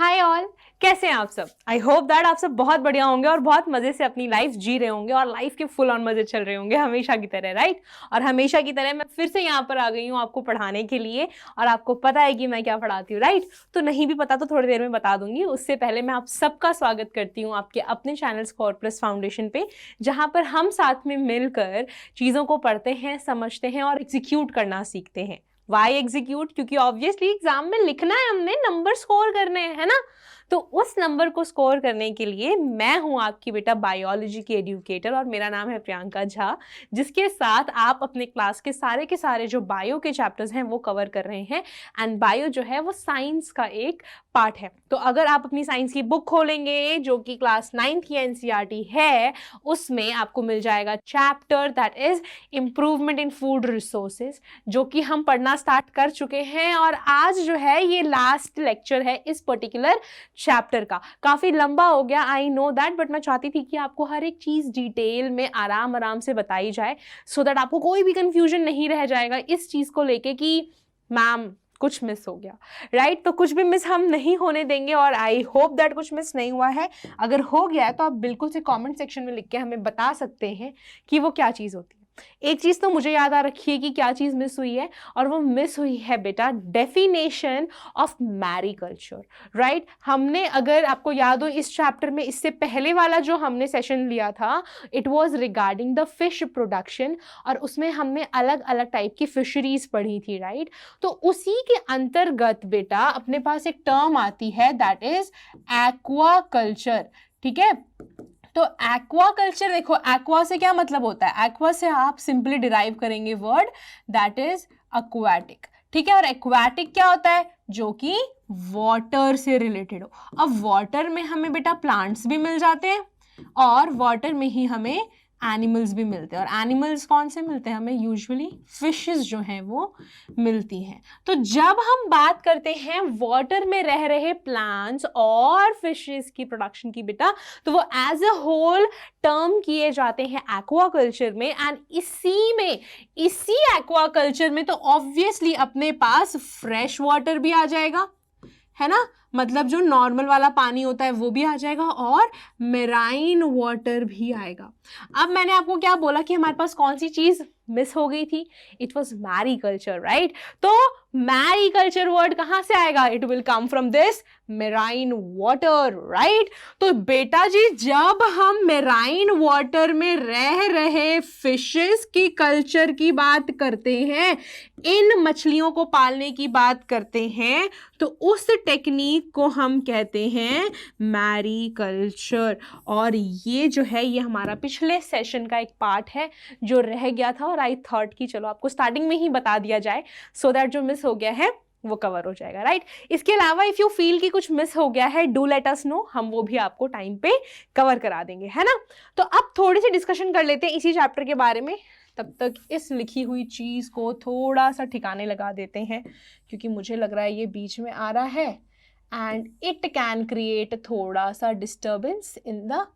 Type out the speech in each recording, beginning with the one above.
Hi all, कैसे हैं आप सब। आई होप दैट आप सब बहुत बढ़िया होंगे और बहुत मजे से अपनी लाइफ जी रहे होंगे और लाइफ के फुल ऑन मजे चल रहे होंगे हमेशा की तरह, राइट। और हमेशा की तरह मैं फिर से यहाँ पर आ गई हूँ आपको पढ़ाने के लिए और आपको पता है कि मैं क्या पढ़ाती हूँ, राइट। तो नहीं भी पता तो थोड़ी देर में बता दूंगी। उससे पहले मैं आप सबका स्वागत करती हूँ आपके अपने चैनल स्कोर प्लस फाउंडेशन पे, जहाँ पर हम साथ में मिलकर चीज़ों को पढ़ते हैं, समझते हैं और एग्जीक्यूट करना सीखते हैं। Why execute? क्योंकि ऑब्वियसली एग्जाम में लिखना है, हमने नंबर स्कोर करने हैं, है ना। तो उस नंबर को स्कोर करने के लिए मैं हूं आपकी बेटा बायोलॉजी की एजुकेटर और मेरा नाम है प्रियंका झा, जिसके साथ आप अपने क्लास के सारे जो बायो के चैप्टर्स हैं वो कवर कर रहे हैं। एंड बायो जो है वो साइंस का एक पार्ट है। तो अगर आप अपनी साइंस की बुक खोलेंगे जो कि क्लास 9th की एनसीईआरटी है, उसमें आपको मिल जाएगा chapter that is improvement in food resources, जो कि हम पढ़ना स्टार्ट कर चुके हैं। और आज जो है ये लास्ट लेक्चर है इस पर्टिकुलर चैप्टर का। काफी लंबा हो गया, आई नो दैट, बट मैं चाहती थी कि आपको हर एक चीज डिटेल में आराम आराम से बताई जाए, सो दैट आपको कोई भी कंफ्यूजन नहीं रह जाएगा इस चीज को लेके कि मैम कुछ मिस हो गया, राइट। तो कुछ भी मिस हम नहीं होने देंगे और आई होप दैट कुछ मिस नहीं हुआ है। अगर हो गया है तो आप बिल्कुल से कमेंट सेक्शन में लिख के हमें बता सकते हैं कि वो क्या चीज होती है। एक चीज तो मुझे याद आ रखी है कि क्या चीज मिस हुई है, और वो मिस हुई है बेटा डेफिनेशन ऑफ मैरीकल्चर, राइट। हमने, अगर आपको याद हो, इस चैप्टर में इससे पहले वाला जो हमने सेशन लिया था it was regarding the fish production, और उसमें हमने अलग अलग टाइप की फिशरीज पढ़ी थी, राइट। तो उसी के अंतर्गत बेटा अपने पास एक टर्म आती है दैट इज एक्वाकल्चर, ठीक है। तो एक्वाकल्चर, देखो एक्वा से क्या मतलब होता है, एक्वा से आप सिंपली डिराइव करेंगे वर्ड दैट इज एक्वाटिक, ठीक है। और एक्वाटिक क्या होता है, जो कि वाटर से रिलेटेड हो। अब वाटर में हमें बेटा प्लांट्स भी मिल जाते हैं और वाटर में ही हमें एनिमल्स भी मिलते हैं। और एनिमल्स कौन से मिलते हैं हमें, यूजुअली फिशेस जो हैं वो मिलती हैं। तो जब हम बात करते हैं वाटर में रह रहे प्लांट्स और फिशेस की प्रोडक्शन की बेटा, तो वो एज अ होल टर्म किए जाते हैं एक्वाकल्चर में। एंड इसी एक्वाकल्चर में तो ऑब्वियसली अपने पास फ्रेश वाटर भी आ जाएगा, है ना, मतलब जो नॉर्मल वाला पानी होता है वो भी आ जाएगा और मेराइन वाटर भी आएगा। अब मैंने आपको क्या बोला कि हमारे पास कौन सी चीज मिस हो गई थी, इट वॉज मैरीकल्चर, राइट। तो मैरीकल्चर वर्ड कहां से आएगा, it will come from this marine water, right. तो बेटा जी जब हम मेराइन वाटर में रह रहे फिशेस की कल्चर की बात करते हैं, इन मछलियों को पालने की बात करते हैं, तो उस टेक्निक को हम कहते हैं मैरीकल्चर। और ये जो है ये हमारा पिछले सेशन का एक पार्ट है जो रह गया था, और आई थॉट कि चलो आपको स्टार्टिंग में ही बता दिया जाए सो दैट जो मिस हो गया है वो कवर हो जाएगा, राइट। इसके अलावा इफ यू फील कि कुछ मिस हो गया है, डू लेट अस नो, हम वो भी आपको टाइम पे कवर करा देंगे, है ना। तो अब थोड़ी सी डिस्कशन कर लेते हैं इसी चैप्टर के बारे में। तब तक इस लिखी हुई चीज को थोड़ा सा ठिकाने लगा देते हैं, क्योंकि मुझे लग रहा है ये बीच में आ रहा है एंड इट कैन क्रिएट थोड़ा सा disturbance in the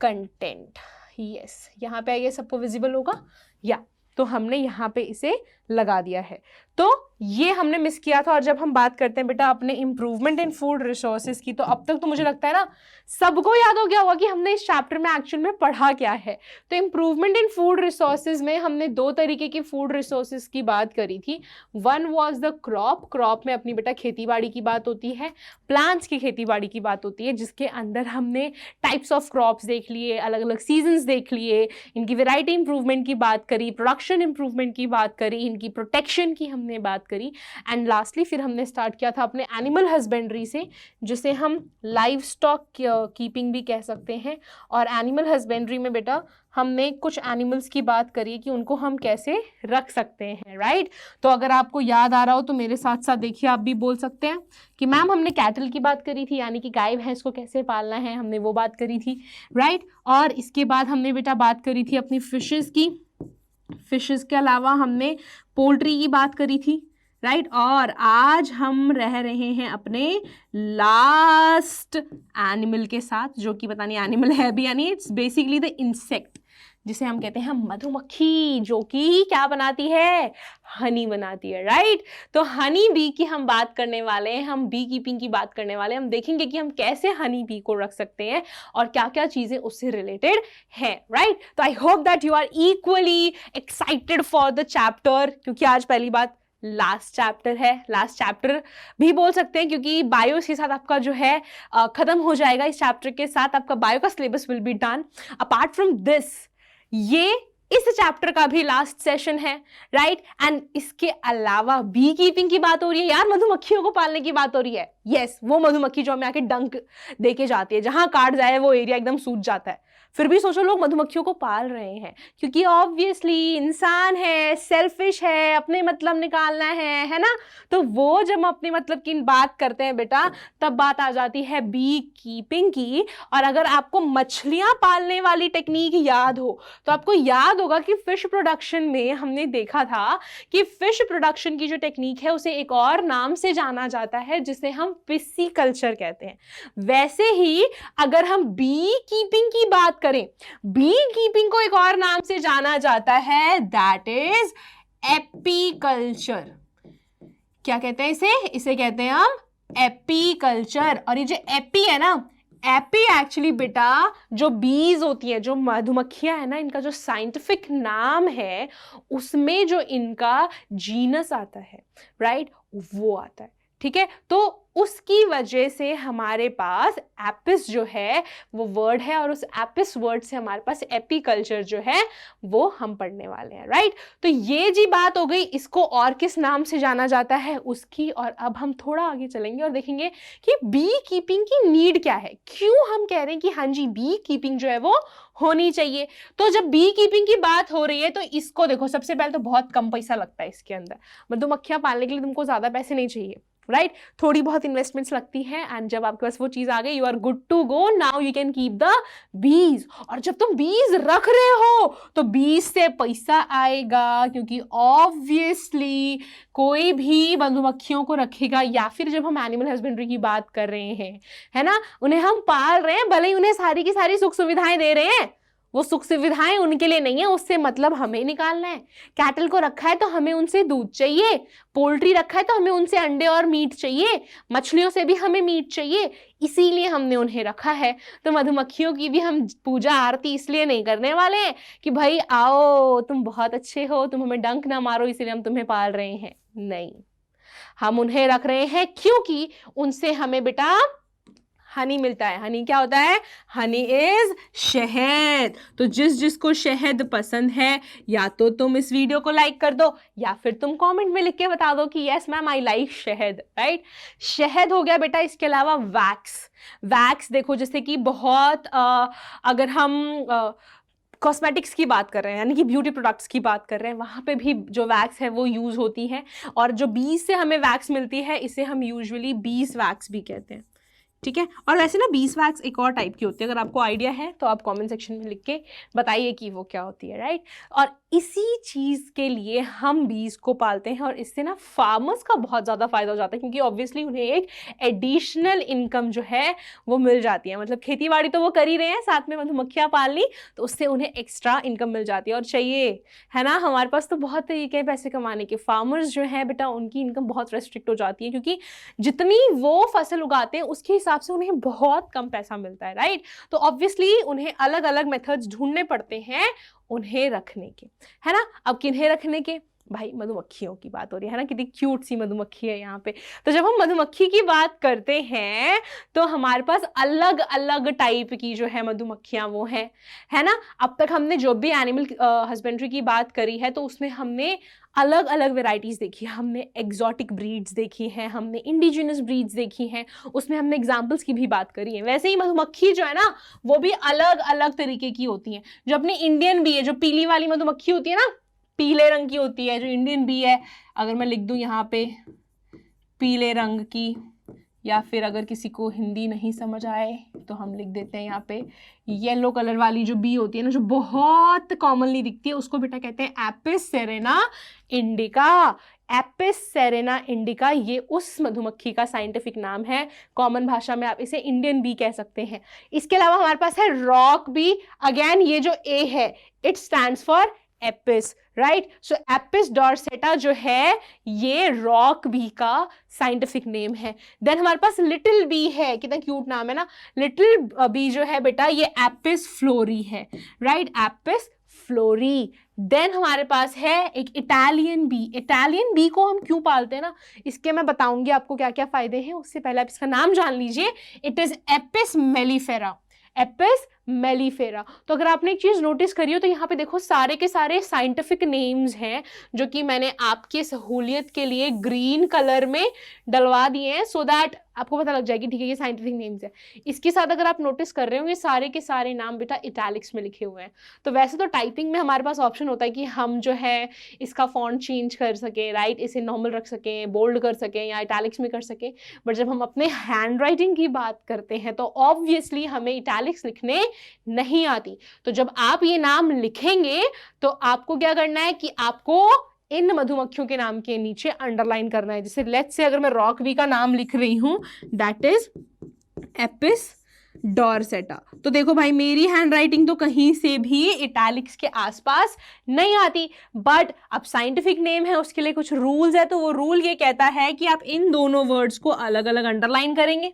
content. Yes, यहाँ पे ये सबको विजिबल होगा, या तो हमने यहाँ पे इसे लगा दिया है। तो ये हमने मिस किया था। और जब हम बात करते हैं बेटा अपने इंप्रूवमेंट इन फूड रिसोर्सेज की, तो अब तक तो मुझे लगता है ना सबको याद हो गया होगा कि हमने इस चैप्टर में एक्चुअल में पढ़ा क्या है। तो इंप्रूवमेंट इन फूड रिसोर्सेज में हमने दो तरीके की फूड रिसोर्सेज की बात करी थी। वन वॉज द क्रॉप में अपनी बेटा खेती बाड़ी की बात होती है, प्लांट्स की खेती बाड़ी की बात होती है, जिसके अंदर हमने टाइप्स ऑफ क्रॉप्स देख लिए, अलग अलग सीजन्स देख लिए, इनकी वेराइटी इंप्रूवमेंट की बात करी, प्रोडक्शन इंप्रूवमेंट की बात करी, इनकी प्रोटेक्शन की हमने बात करी। एंड लास्टली फिर हमने स्टार्ट किया था अपने एनिमल हस्बेंड्री से, जिसे हम लाइव स्टॉक कीपिंग भी कह सकते हैं। और एनिमल हस्बेंड्री में बेटा हमने कुछ एनिमल्स की बात करी कि उनको हम कैसे रख सकते हैं, राइट। तो अगर आपको याद आ रहा हो तो मेरे साथ साथ देखिए, आप भी बोल सकते हैं कि मैम हमने कैटल की बात करी थी, यानी कि गाय भैंस को कैसे पालना है, हमने वो बात करी थी, राइट। और इसके बाद हमने बेटा बात करी थी अपनी फिशेस की। फिशेस के अलावा हमने पोल्ट्री की बात करी थी, राइट। और आज हम रह रहे हैं अपने लास्ट एनिमल के साथ, जो कि पता नहीं एनिमल है भी या नहीं, इट्स बेसिकली द इंसेक्ट, जिसे हम कहते हैं मधुमक्खी, जो कि क्या बनाती है, हनी बनाती है, राइट। तो हनी बी की हम बात करने वाले हैं, हम बी कीपिंग की बात करने वाले हैं। हम देखेंगे कि हम कैसे हनी बी को रख सकते हैं और क्या क्या चीजें उससे रिलेटेड है, राइट। तो I hope that you are equally excited for the chapter, क्योंकि आज पहली बात लास्ट चैप्टर है, लास्ट चैप्टर भी बोल सकते हैं, क्योंकि बायो के साथ आपका जो है खत्म हो जाएगा। इस चैप्टर के साथ आपका बायो का syllabus will be done. Apart from this, ये इस चैप्टर का भी लास्ट सेशन है, राइट। एंड इसके अलावा बी कीपिंग की बात हो रही है यार, मधुमक्खियों को पालने की बात हो रही है। यस, वो मधुमक्खी जो हमें आके डंक देके जाती है, जहां काट जाए वो एरिया एकदम सूज जाता है। फिर भी सोचो लोग मधुमक्खियों को पाल रहे हैं, क्योंकि ऑब्वियसली इंसान है, सेल्फिश है, अपने मतलब निकालना है ना। तो वो जब अपने मतलब की बात करते हैं बेटा, तब बात आ जाती है बी कीपिंग की। और अगर आपको मछलियां पालने वाली टेक्निक याद हो, तो आपको याद होगा कि फिश प्रोडक्शन में हमने देखा था कि फिश प्रोडक्शन की जो टेक्निक है उसे एक और नाम से जाना जाता है, जिसे हम पिस्सीकल्चर कहते हैं। वैसे ही अगर हम बी कीपिंग की बात करें, बी कीपिंग को एक और नाम से जाना जाता है, दैट इज एपीकल्चर। क्या कहते हैं इसे कहते हैं हम एपीकल्चर। और ये जो एपी है ना, एपी एक्चुअली बेटा जो बीज होती है, जो मधुमक्खियां है ना, इनका जो साइंटिफिक नाम है उसमें जो इनका जीनस आता है, राइट, वो आता है, ठीक है। तो उसकी वजह से हमारे पास एपिस जो है वो वर्ड है, और उस एपिस वर्ड से हमारे पास एपीकल्चर जो है वो हम पढ़ने वाले हैं, राइट। तो ये जी बात हो गई, इसको और किस नाम से जाना जाता है उसकी। और अब हम थोड़ा आगे चलेंगे और देखेंगे कि बी कीपिंग की नीड क्या है, क्यों हम कह रहे हैं कि हाँ जी बी कीपिंग जो है वो होनी चाहिए। तो जब बी कीपिंग की बात हो रही है, तो इसको देखो, सबसे पहले तो बहुत कम पैसा लगता है इसके अंदर। मधुमक्खियां पालने के लिए तुमको ज्यादा पैसे नहीं चाहिए, राइट, थोड़ी बहुत इन्वेस्टमेंट्स लगती है। एंड जब आपके पास वो चीज आ गई, you are good to go, now you can keep the bees. और जब तुम बीज रख रहे हो तो बीज से पैसा आएगा, क्योंकि ऑब्वियसली कोई भी मधुमक्खियों को रखेगा, या फिर जब हम एनिमल हस्बेंड्री की बात कर रहे हैं, है ना, उन्हें हम पाल रहे हैं, भले ही उन्हें सारी की सारी सुख सुविधाएं दे रहे हैं, वो सुख सुविधाएं उनके लिए नहीं है, उससे मतलब हमें निकालना है। कैटल को रखा है तो हमें उनसे दूध चाहिए, पोल्ट्री रखा है तो हमें उनसे अंडे और मीट चाहिए, मछलियों से भी हमें मीट चाहिए, इसीलिए हमने उन्हें रखा है। तो मधुमक्खियों की भी हम पूजा आरती इसलिए नहीं करने वाले हैं कि भाई आओ तुम बहुत अच्छे हो, तुम हमें डंक ना मारो इसलिए हम तुम्हें पाल रहे हैं, नहीं, हम उन्हें रख रहे हैं क्योंकि उनसे हमें बेटा हनी मिलता है। हनी क्या होता है, हनी इज शहद। तो जिसको शहद पसंद है, या तो तुम इस वीडियो को लाइक कर दो, या फिर तुम कमेंट में लिख के बता दो कि यस मैम आई लाइक शहद, राइट। शहद हो गया बेटा। इसके अलावा वैक्स देखो, जैसे कि बहुत अगर हम कॉस्मेटिक्स की बात कर रहे हैं, यानी कि ब्यूटी प्रोडक्ट्स की बात कर रहे हैं, वहाँ पे भी जो वैक्स है वो यूज़ होती है। और जो बीज से हमें वैक्स मिलती है, इसे हम यूजुअली बीज वैक्स भी कहते हैं, ठीक है। और वैसे ना बीज वैक्स एक और टाइप की होती है, अगर आपको आइडिया है तो आप कमेंट सेक्शन में लिख के बताइए कि वो क्या होती है, राइट। और इसी चीज़ के लिए हम बीज को पालते हैं, और इससे ना फार्मर्स का बहुत ज़्यादा फायदा हो जाता है, क्योंकि ऑब्वियसली उन्हें एक एडिशनल इनकम जो है वो मिल जाती है। मतलब खेती बाड़ी तो वो कर ही रहे हैं, साथ में मधुमक्खियाँ पाल ली, तो उससे उन्हें एक्स्ट्रा इनकम मिल जाती है। और चाहिए है ना, हमारे पास तो बहुत तरीके हैं पैसे कमाने के। फार्मर्स जो है बेटा, उनकी इनकम बहुत रेस्ट्रिक्ट हो जाती है, क्योंकि जितनी वो फसल उगाते हैं उसके हिसाब से उन्हें बहुत कम पैसा मिलता है, राइट। तो ऑब्वियसली उन्हें अलग अलग मेथड्स ढूंढने पड़ते हैं उन्हें रखने के, है ना। अब किन्हें रखने के, भाई मधुमक्खियों की बात हो रही है ना, कितनी क्यूट सी मधुमक्खी है यहाँ पे। तो जब हम मधुमक्खी की बात करते हैं तो हमारे पास अलग अलग टाइप की जो है मधुमक्खियां वो है ना। अब तक हमने जो भी एनिमल हस्बेंड्री की बात करी है, तो उसमें हमने अलग अलग वेराइटीज़ देखी है। हमने एग्जॉटिक ब्रीड्स देखी हैं, हमने इंडिजिनस ब्रीड्स देखी हैं, उसमें हमने एग्जाम्पल्स की भी बात करी है। वैसे ही मधुमक्खी जो है ना, वो भी अलग अलग तरीके की होती हैं। जो अपनी इंडियन बी है, जो पीली वाली मधुमक्खी होती है ना, पीले रंग की होती है जो इंडियन बी है, अगर मैं लिख दूं यहाँ पे पीले रंग की, या फिर अगर किसी को हिंदी नहीं समझ आए तो हम लिख देते हैं यहाँ पे येलो कलर वाली जो बी होती है ना, जो बहुत कॉमनली दिखती है, उसको बेटा कहते हैं Apis Serena indica. Apis Serena indica ये उस मधुमक्खी का साइंटिफिक नाम है। कॉमन भाषा में आप इसे इंडियन बी कह सकते हैं। इसके अलावा हमारे पास है रॉक बी। अगेन ये जो ए है it stands for Apis, right. So Apis dorsata जो है ये रॉक बी का साइंटिफिक नेम है। देन हमारे पास लिटिल बी है, कितना क्यूट नाम है ना। लिटिल बी जो है बेटा ये एपिस फ्लोरी है, राइट, एपिस फ्लोरी। देन हमारे पास है एक इटालियन बी। इटालियन बी को हम क्यों पालते हैं ना, इसके मैं बताऊंगी आपको क्या क्या फायदे हैं। उससे पहले आप इसका नाम जान लीजिए। It is Apis mellifera, Apis mellifera. तो अगर आपने एक चीज नोटिस करी हो तो यहाँ पे देखो सारे के सारे साइंटिफिक नेम्स हैं जो कि मैंने आपके सहूलियत के लिए ग्रीन कलर में डलवा दिए हैं, सो दैट आपको पता लग जाएगी ठीक है ये साइंटिफिक नेम्स है। इसके साथ अगर आप नोटिस कर रहे होंगे सारे के सारे नाम बेटा इटैलिक्स में लिखे हुए हैं। तो वैसे तो टाइपिंग में हमारे पास ऑप्शन होता है कि हम जो है इसका फॉन्ट चेंज कर सके, राइट, इसे नॉर्मल रख सकें, बोल्ड कर सकें या इटैलिक्स में कर सकें। बट जब हम अपने हैंड राइटिंग की बात करते हैं तो ऑब्वियसली हमें इटैलिक्स लिखने नहीं आती। तो जब आप ये नाम लिखेंगे तो आपको क्या करना है कि आपको इन मधुमक्खियों के नाम के नीचे अंडरलाइन करना है। जैसे लेट्स से अगर मैं रॉक बी का नाम लिख रही हूं दैट इज एपिस डॉर्सेटा, तो देखो भाई मेरी हैंड राइटिंग तो कहीं से भी इटैलिक्स के आसपास नहीं आती। बट अब साइंटिफिक नेम है उसके लिए कुछ रूल्स है, तो वो रूल ये कहता है कि आप इन दोनों वर्ड्स को अलग अलग अंडरलाइन करेंगे,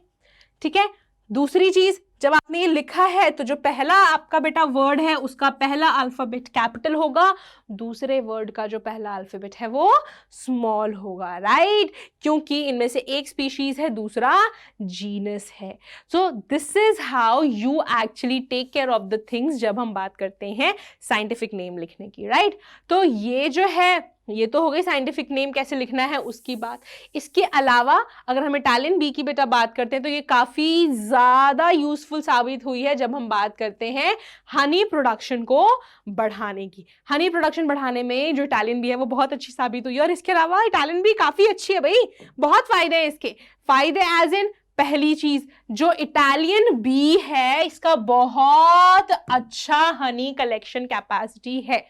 ठीक है। दूसरी चीज, जब आपने ये लिखा है तो जो पहला आपका बेटा वर्ड है उसका पहला अल्फाबेट कैपिटल होगा, दूसरे वर्ड का जो पहला अल्फाबेट है वो स्मॉल होगा, राइट, क्योंकि इनमें से एक स्पीशीज है दूसरा जीनस है। So this is how you actually take care of the things जब हम बात करते हैं साइंटिफिक नेम लिखने की, राइट। तो ये जो है ये तो हो गई साइंटिफिक नेम कैसे लिखना है उसकी बात। इसके अलावा अगर हम इटालियन बी की बेटा बात करते हैं तो ये काफी ज्यादा यूजफुल साबित हुई है जब हम बात करते हैं हनी प्रोडक्शन को बढ़ाने की। हनी प्रोडक्शन बढ़ाने में जो इटालियन बी है वो बहुत अच्छी साबित हुई है। और इसके अलावा इटालियन बी काफी अच्छी है भाई, बहुत फायदे हैं इसके। फायदे एज इन पहली चीज, जो इटालियन बी है इसका बहुत अच्छा हनी कलेक्शन कैपेसिटी है।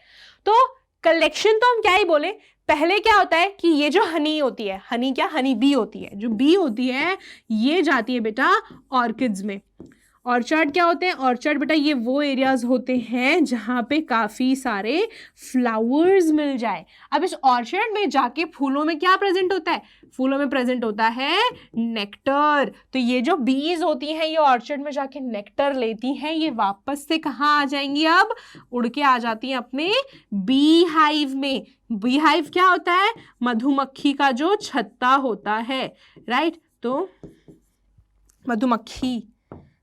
तो कलेक्शन तो हम क्या ही बोले, पहले क्या होता है कि ये जो हनी होती है, हनी क्या, हनी बी होती है, जो बी होती है ये जाती है बेटा ऑर्किड्स में। ऑर्चर्ड क्या होते हैं, ऑर्चर्ड बेटा ये वो एरियाज होते हैं जहाँ पे काफ़ी सारे फ्लावर्स मिल जाए। अब इस ऑर्चर्ड में जाके फूलों में क्या प्रेजेंट होता है, फूलों में प्रेजेंट होता है नेक्टर। तो ये जो बीज होती हैं ये ऑर्चर्ड में जाके नेक्टर लेती हैं, ये वापस से कहाँ आ जाएंगी, अब उड़ के आ जाती हैं अपने बी हाइव में। बी हाइव क्या होता है, मधुमक्खी का जो छत्ता होता है, राइट। तो मधुमक्खी,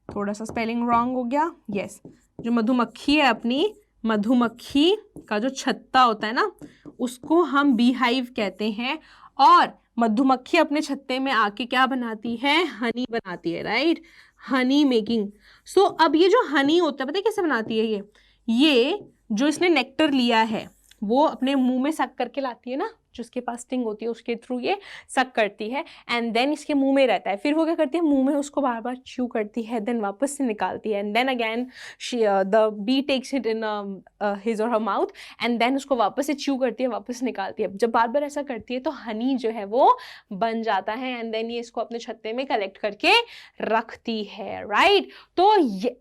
थोड़ा सा स्पेलिंग रॉन्ग हो गया, यस, जो मधुमक्खी है अपनी, मधुमक्खी का जो छत्ता होता है ना उसको हम बी हाइव कहते हैं। और मधुमक्खी अपने छत्ते में आके क्या बनाती है, हनी बनाती है, राइट, हनी मेकिंग। सो अब ये जो हनी होता है पता है कैसे बनाती है, ये जो इसने नेक्टर लिया है वो अपने मुंह में सक करके लाती है ना, जो उसके पास स्टिंग होती है उसके थ्रू ये सक करती है एंड देन इसके मुंह में रहता है। फिर वो क्या करती है, मुंह में उसको बार बार च्यू करती है, देन वापस से निकालती है and then again the bee takes it in his और हर माउथ एंड देन उसको वापस से च्यू करती है, वापस निकालती है। जब बार बार ऐसा करती है तो हनी जो है वो बन जाता है एंड देन ये इसको अपने छत्ते में कलेक्ट करके रखती है, राइट। तो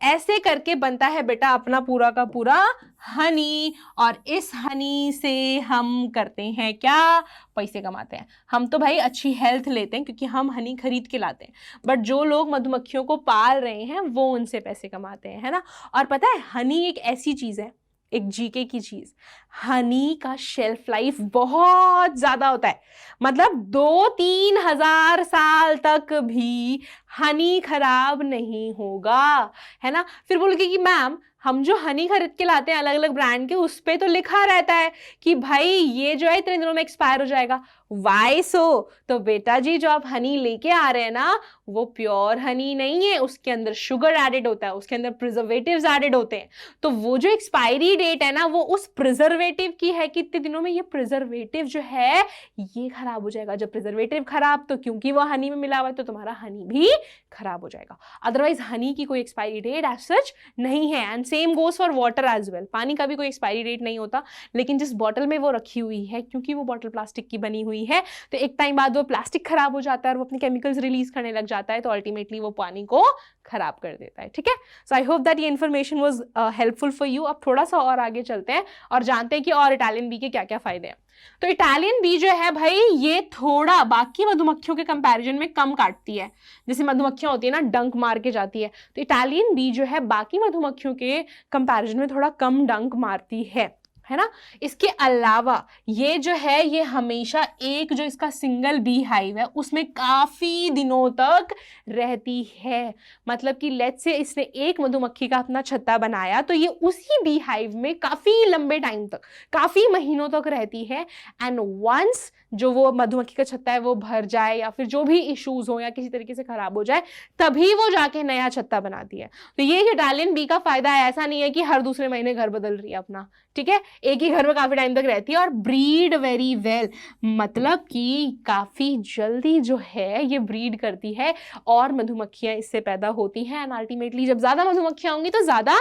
ऐसे करके बनता है बेटा अपना पूरा का पूरा हनी, और इस हनी से हम करते हैं क्या, पैसे कमाते हैं। हम तो भाई अच्छी हेल्थ लेते हैं क्योंकि हम हनी खरीद के लाते हैं, बट जो लोग मधुमक्खियों को पाल रहे हैं वो उनसे पैसे कमाते हैं, है ना। और पता है हनी एक ऐसी चीज है, एक जीके की चीज, हनी का शेल्फ लाइफ बहुत ज्यादा होता है, मतलब 2-3 हजार साल तक भी हनी खराब नहीं होगा, है ना। फिर बोलोगे कि मैम हम जो हनी खरीद के लाते हैं अलग अलग ब्रांड के उस पे तो लिखा रहता है कि भाई ये जो है इतने दिनों में एक्सपायर हो जाएगा, वाई सो। तो बेटा जी जो आप हनी लेके आ रहे हैं ना वो प्योर हनी नहीं है, उसके अंदर शुगर एडेड होता है, उसके अंदर प्रिजर्वेटिव्स एडेड होते हैं। तो वो जो एक्सपायरी डेट है ना वो उस प्रिजर्वेटिव की है कि इतने दिनों में ये प्रिजर्वेटिव जो है ये खराब हो जाएगा। जब प्रिजर्वेटिव खराब तो क्योंकि वो हनी में मिला हुआ है तो तुम्हारा हनी भी खराब हो जाएगा। अदरवाइज हनी की कोई एक्सपायरी डेट एज सच नहीं है। And same goes for water as well. पानी का भी कोई एक्सपायरी डेट नहीं होता, लेकिन जिस बॉटल में वो रखी हुई है, क्योंकि वो बॉटल प्लास्टिक की बनी हुई है, तो एक टाइम बाद वो प्लास्टिक खराब हो जाता है और वो अपने केमिकल्स रिलीज करने लग जाता है, तो अल्टीमेटली वो पानी को खराब कर देता है। ठीक है, सो आई होप दैट ये information was helpful for you. अब थोड़ा सा और आगे चलते हैं और जानते हैं कि और इटालियन बी के क्या क्या फायदे हैं। तो इटालियन बी जो है भाई, ये थोड़ा बाकी मधुमक्खियों के कंपैरिजन में कम काटती है। जैसे मधुमक्खियां होती है ना, डंक मार के जाती है, तो इटालियन बी जो है बाकी मधुमक्खियों के कंपैरिजन में थोड़ा कम डंक मारती है ना। इसके अलावा ये जो है, ये हमेशा एक जो इसका सिंगल बी हाइव है उसमें काफी दिनों तक रहती है। मतलब कि लेट्स से इसने एक मधुमक्खी का अपना छत्ता बनाया, तो ये उसी बी हाइव में काफी लंबे टाइम तक, काफी महीनों तक रहती है। एंड वंस जो वो मधुमक्खी का छत्ता है वो भर जाए या फिर जो भी इश्यूज हो या किसी तरीके से खराब हो जाए, तभी वो जाके नया छत्ता बनाती है। तो ये इटालियन बी का फायदा है, ऐसा नहीं है कि हर दूसरे महीने घर बदल रही है अपना। ठीक है, एक ही घर में काफी टाइम तक रहती है और ब्रीड वेरी वेल, मतलब कि काफी जल्दी जो है ये ब्रीड करती है और मधुमक्खियां इससे पैदा होती हैं। एंड अल्टीमेटली जब ज्यादा मधुमक्खियां होंगी तो ज्यादा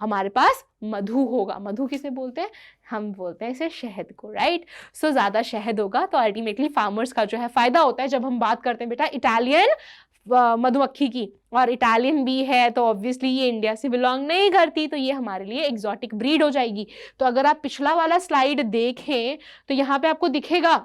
हमारे पास मधु होगा। मधु किसे बोलते हैं? हम बोलते हैं इसे शहद को, राइट। सो ज्यादा शहद होगा तो अल्टीमेटली फार्मर्स का जो है फायदा होता है। जब हम बात करते हैं बेटा इटालियन मधुमक्खी की, और इटालियन बी है, तो ऑब्वियसली ये इंडिया से बिलोंग नहीं करती, तो ये हमारे लिए एग्जॉटिक ब्रीड हो जाएगी। तो अगर आप पिछला वाला स्लाइड देखें तो यहाँ पे आपको दिखेगा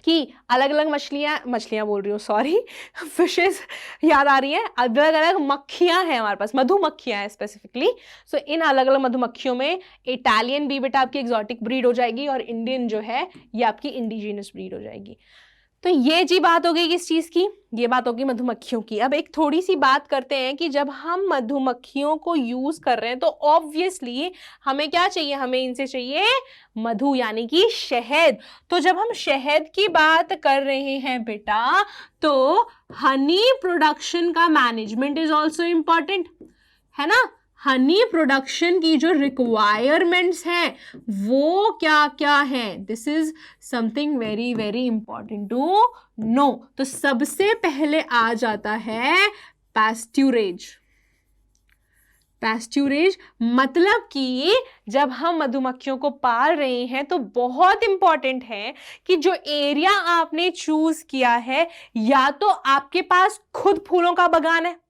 कि अलग अलग मछलियां बोल रही हूँ, सॉरी, फिशेस याद आ रही हैं, अलग अलग मक्खियां हैं हमारे पास, मधुमक्खियां हैं स्पेसिफिकली। सो इन अलग अलग मधुमक्खियों में इटालियन बी बेटा आपकी एग्जॉटिक ब्रीड हो जाएगी और इंडियन जो है ये आपकी इंडिजिनस ब्रीड हो जाएगी। तो ये जी बात हो गई किस चीज की? ये बात होगी मधुमक्खियों की। अब एक थोड़ी सी बात करते हैं कि जब हम मधुमक्खियों को यूज कर रहे हैं तो ऑब्वियसली हमें क्या चाहिए? हमें इनसे चाहिए मधु, यानी कि शहद। तो जब हम शहद की बात कर रहे हैं बेटा, तो हनी प्रोडक्शन का मैनेजमेंट इज ऑल्सो इंपॉर्टेंट, है ना। हनी प्रोडक्शन की जो रिक्वायरमेंट्स हैं वो क्या क्या है? This is something very very important to know. तो सबसे पहले आ जाता है पैस्ट्यूरेज। पैस्ट्यूरेज मतलब कि जब हम मधुमक्खियों को पाल रहे हैं तो बहुत इंपॉर्टेंट है कि जो एरिया आपने चूज किया है, या तो आपके पास खुद फूलों का बगान है,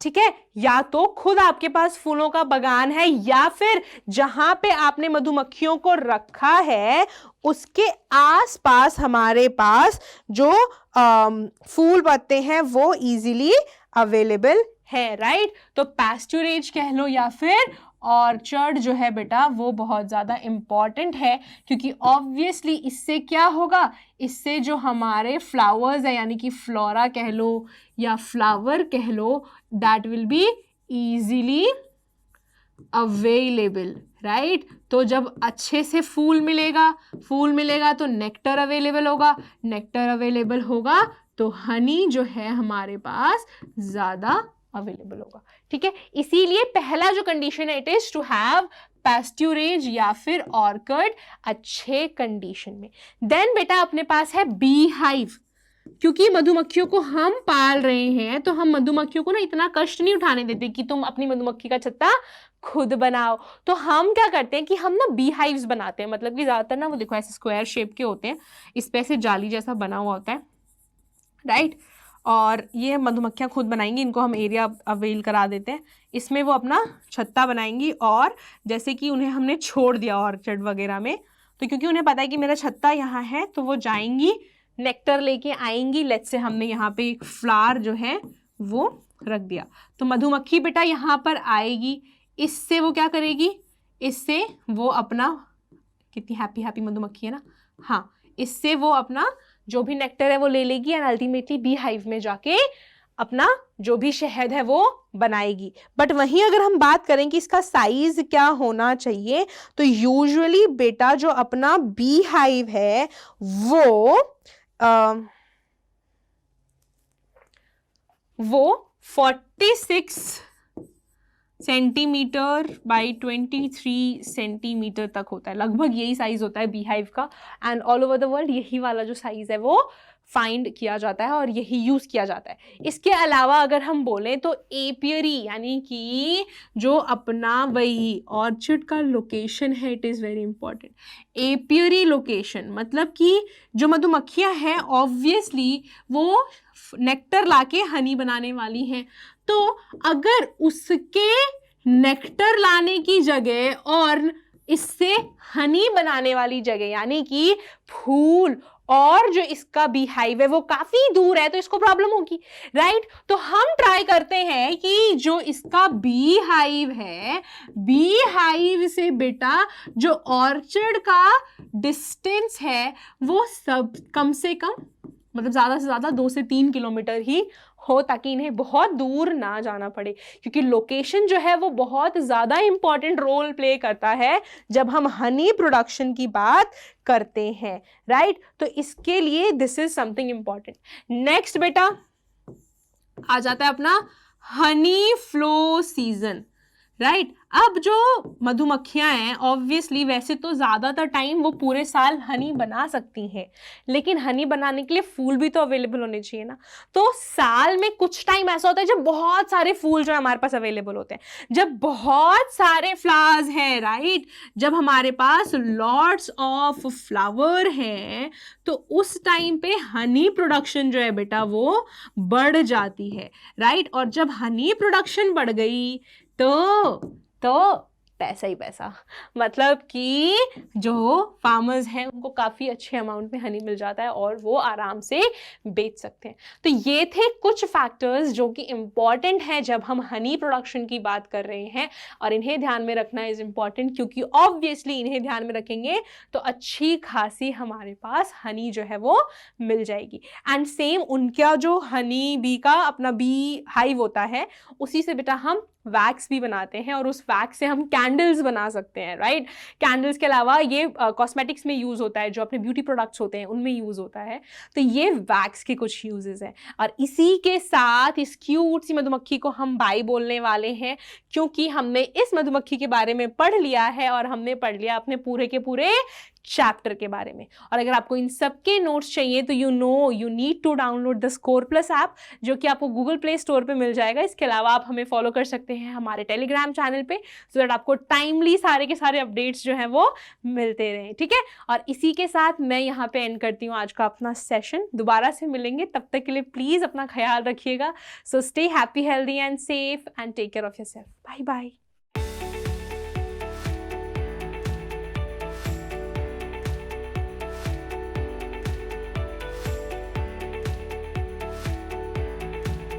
ठीक है, या तो खुद आपके पास फूलों का बगान है, या फिर जहां पे आपने मधुमक्खियों को रखा है उसके आसपास हमारे पास जो फूल पत्ते हैं वो इजीली अवेलेबल है, राइट। तो पैस्ट्यूरेज कह लो या फिर ऑर्चर्ड जो है बेटा वो बहुत ज़्यादा इंपॉर्टेंट है, क्योंकि ऑब्वियसली इससे क्या होगा? इससे जो हमारे फ्लावर्स है, यानी कि फ्लोरा कह लो या फ्लावर कह लो, that will be easily available, right. तो जब अच्छे से फूल मिलेगा तो नेक्टर अवेलेबल होगा, नेक्टर अवेलेबल होगा तो हनी जो है हमारे पास ज़्यादा अवेलेबल होगा, ठीक है। इसीलिए पहला जो कंडीशन है, इट इज टू हैव पैस्ट्यूरेज या फिर ऑर्किड अच्छे कंडीशन में। देन बेटा अपने पास है बी हाइव। क्योंकि मधुमक्खियों को हम पाल रहे हैं तो हम मधुमक्खियों को ना इतना कष्ट नहीं उठाने देते कि तुम अपनी मधुमक्खी का छत्ता खुद बनाओ। तो हम क्या करते हैं कि हम ना बी हाइव्स बनाते हैं, मतलब कि ज्यादातर ना वो देखो ऐसे स्क्वायर शेप के होते हैं, इस पे ऐसे जाली जैसा बना हुआ होता है, राइट। और ये मधुमक्खियां खुद बनाएंगी, इनको हम एरिया अवेल करा देते हैं, इसमें वो अपना छत्ता बनाएंगी। और जैसे कि उन्हें हमने छोड़ दिया ऑर्चर्ड वगैरह में, तो क्योंकि उन्हें पता है कि मेरा छत्ता यहाँ है तो वो जाएंगी, नेक्टर लेके आएंगी। लेट्स से हमने यहाँ पे एक फ्लावर जो है वो रख दिया, तो मधुमक्खी बेटा यहाँ पर आएगी, इससे वो क्या करेगी? इससे वो अपना, कितनी हैप्पी हैप्पी मधुमक्खी है ना, हाँ, इससे वो अपना जो भी नेक्टर है वो ले लेगी एंड अल्टीमेटली बी हाइव में जाके अपना जो भी शहद है वो बनाएगी। बट वहीं अगर हम बात करें कि इसका साइज क्या होना चाहिए, तो यूजुअली बेटा जो अपना बी हाइव है वो 46 सेंटीमीटर बाई 23 सेंटीमीटर तक होता है, लगभग यही साइज होता है बी हाइव का। And all over the world यही वाला जो साइज है वो फाइंड किया जाता है और यही यूज़ किया जाता है। इसके अलावा अगर हम बोलें तो एपियरी यानी कि जो अपना वही ऑर्चिड का लोकेशन है, it is very important. Apiary location मतलब कि जो मधुमक्खियाँ हैं ऑब्वियसली वो नेक्टर लाके हनी बनाने वाली हैं, तो अगर उसके नेक्टर लाने की जगह और इससे हनी बनाने वाली जगह यानी कि फूल और जो इसका बी हाइव है वो काफी दूर है, तो इसको प्रॉब्लम होगी, राइट। तो हम ट्राई करते हैं कि जो इसका बी हाइव है, बी हाइव से बेटा जो ऑर्चिड का डिस्टेंस है वो सब कम से कम मतलब ज़्यादा से ज़्यादा 2 से 3 किलोमीटर ही हो, ताकि इन्हें बहुत दूर ना जाना पड़े, क्योंकि लोकेशन जो है वो बहुत ज़्यादा इंपॉर्टेंट रोल प्ले करता है जब हम हनी प्रोडक्शन की बात करते हैं, राइट। तो इसके लिए this is something important. Next बेटा आ जाता है अपना हनी फ्लो सीजन, राइट। अब जो मधुमक्खियां हैं ऑब्वियसली वैसे तो ज़्यादातर टाइम वो पूरे साल हनी बना सकती हैं, लेकिन हनी बनाने के लिए फूल भी तो अवेलेबल होने चाहिए ना। तो साल में कुछ टाइम ऐसा होता है जब बहुत सारे फूल जो हमारे पास अवेलेबल होते हैं, जब बहुत सारे फ्लावर्स हैं, राइट, जब हमारे पास लॉट्स ऑफ फ्लावर हैं, तो उस टाइम पे हनी प्रोडक्शन जो है बेटा वो बढ़ जाती है, राइट। और जब हनी प्रोडक्शन बढ़ गई तो पैसा ही पैसा, मतलब कि जो फार्मर्स हैं उनको काफ़ी अच्छे अमाउंट में हनी मिल जाता है और वो आराम से बेच सकते हैं। तो ये थे कुछ फैक्टर्स जो कि इम्पॉर्टेंट हैं जब हम हनी प्रोडक्शन की बात कर रहे हैं, और इन्हें ध्यान में रखना इज़ इम्पॉर्टेंट, क्योंकि ऑब्वियसली इन्हें ध्यान में रखेंगे तो अच्छी खासी हमारे पास हनी जो है वो मिल जाएगी। एंड सेम उनका जो हनी बी का अपना बी हाइव होता है, उसी से बेटा हम वैक्स भी बनाते हैं और उस वैक्स से हम कैंडल्स बना सकते हैं, राइट। कैंडल्स के अलावा ये कॉस्मेटिक्स में यूज़ होता है, जो अपने ब्यूटी प्रोडक्ट्स होते हैं उनमें यूज़ होता है। तो ये वैक्स के कुछ यूजेस हैं, और इसी के साथ इस क्यूट सी मधुमक्खी को हम बाय बोलने वाले हैं, क्योंकि हमने इस मधुमक्खी के बारे में पढ़ लिया है और हमने पढ़ लिया अपने पूरे के पूरे चैप्टर के बारे में। और अगर आपको इन सब के नोट्स चाहिए तो you need to download the score plus app, जो कि आपको गूगल प्ले स्टोर पे मिल जाएगा। इसके अलावा आप हमें फॉलो कर सकते हैं हमारे टेलीग्राम चैनल पे, सो दैट आपको टाइमली सारे के सारे अपडेट्स जो हैं वो मिलते रहें, ठीक है। और इसी के साथ मैं यहाँ पे एंड करती हूँ आज का अपना सेशन। दोबारा से मिलेंगे, तब तक के लिए प्लीज़ अपना ख्याल रखिएगा। So stay happy, healthy and safe and take care of yourself. Bye bye.